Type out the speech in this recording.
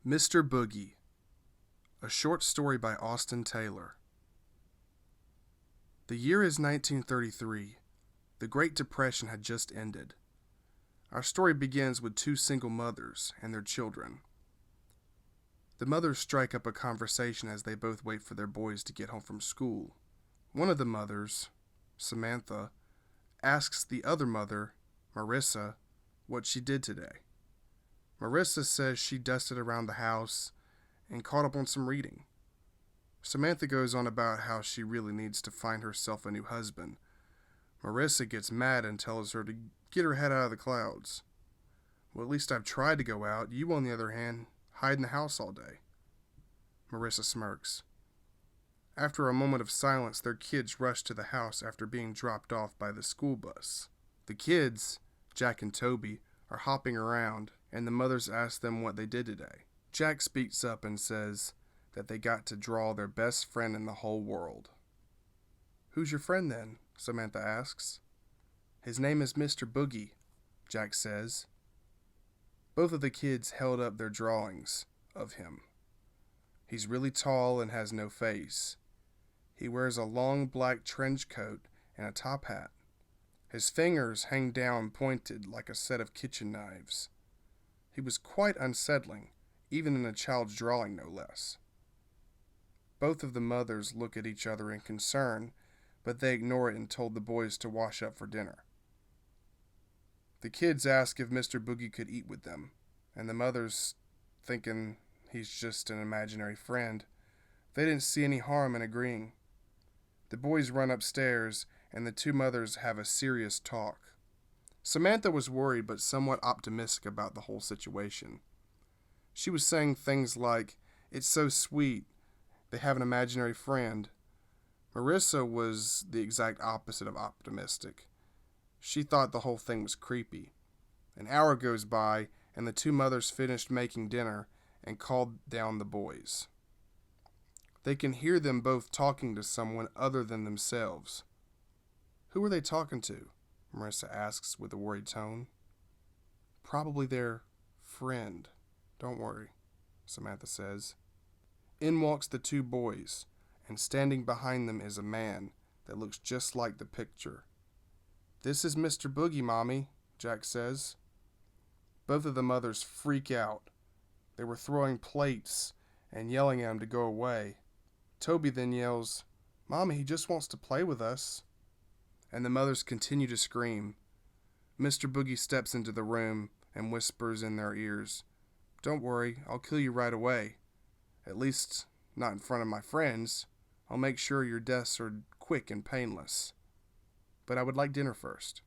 Mr. Boogie, a short story by Austin Taylor. The year is 1933. The Great Depression had just ended. Our story begins with two single mothers and their children. The mothers strike up a conversation as they both wait for their boys to get home from school. One of the mothers, Samantha, asks the other mother, Marissa, what she did today. Marissa says she dusted around the house and caught up on some reading. Samantha goes on about how she really needs to find herself a new husband. Marissa gets mad and tells her to get her head out of the clouds. Well, at least I've tried to go out. You, on the other hand, hide in the house all day. Marissa smirks. After a moment of silence, their kids rush to the house after being dropped off by the school bus. The kids, Jack and Toby, are hopping around, and the mothers ask them what they did today. Jack speaks up and says that they got to draw their best friend in the whole world. "Who's your friend then?" Samantha asks. "His name is Mr. Boogie," Jack says. Both of the kids held up their drawings of him. He's really tall and has no face. He wears a long black trench coat and a top hat. His fingers hang down pointed like a set of kitchen knives. He was quite unsettling, even in a child's drawing no less. Both of the mothers look at each other in concern, but they ignore it and told the boys to wash up for dinner. The kids ask if Mr. Boogie could eat with them, and the mothers, thinking he's just an imaginary friend, they didn't see any harm in agreeing. The boys run upstairs, and the two mothers have a serious talk. Samantha was worried but somewhat optimistic about the whole situation. She was saying things like, "It's so sweet, they have an imaginary friend." Marissa was the exact opposite of optimistic. She thought the whole thing was creepy. An hour goes by, and the two mothers finished making dinner and called down the boys. They can hear them both talking to someone other than themselves. "Who are they talking to?" Marissa asks with a worried tone. "Probably their friend. Don't worry," Samantha says. In walks the two boys, and standing behind them is a man that looks just like the picture. "This is Mr. Boogie, Mommy," Jack says. Both of the mothers freak out. They were throwing plates and yelling at him to go away. Toby then yells, "Mommy, he just wants to play with us." And the mothers continue to scream. Mr. Boogie steps into the room and whispers in their ears, "Don't worry, I'll kill you right away. At least, not in front of my friends. I'll make sure your deaths are quick and painless. But I would like dinner first."